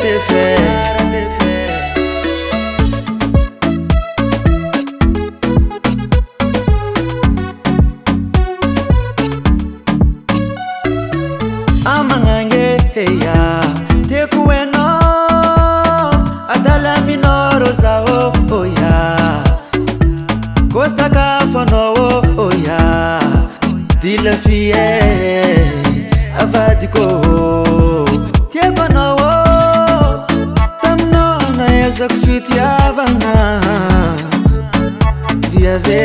te fait. Amangange ya te kueno adala minoro sao oya kosaka fono oya dila fie avadiko te kono tamno na yazak fitia vanga via ve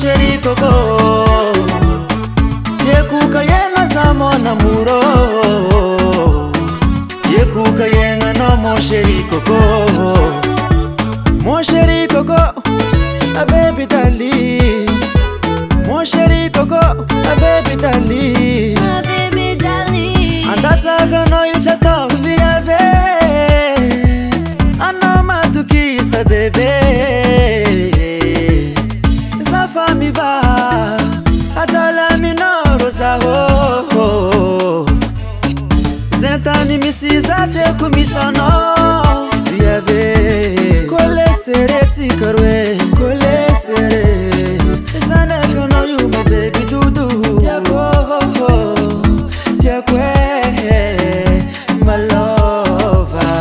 Chérie Coco, Tiekuka yenga samo namuro, Tiekuka yenga no mon Chérie Coco, mon Chérie Coco, a baby dali, mon Chérie Coco, a baby dali, a baby dali. Andatsaga no ilchato via ve, anoma tuki sa bebe. Fami va adala minoro sa ho zentani misiza te kumisono via ve kole sere sikarwe kole sere zana kono you my baby dudu tiako my lover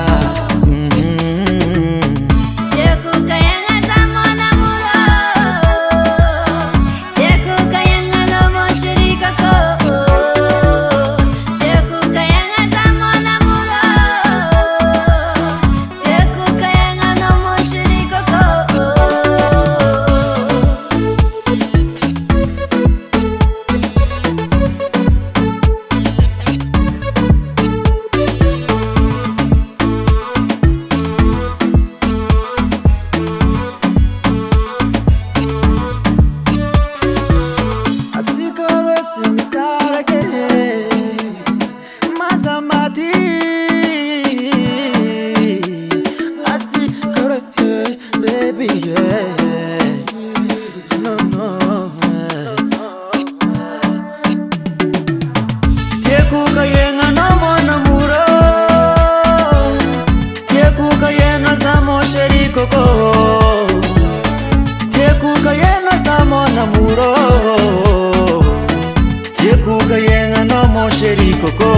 Tiekuka yenga no mona muro, Tiekuka yenga samo Chérie Coco, Tiekuka yenga samo namuro, Tiekuka yenga no mon Chérie Coco.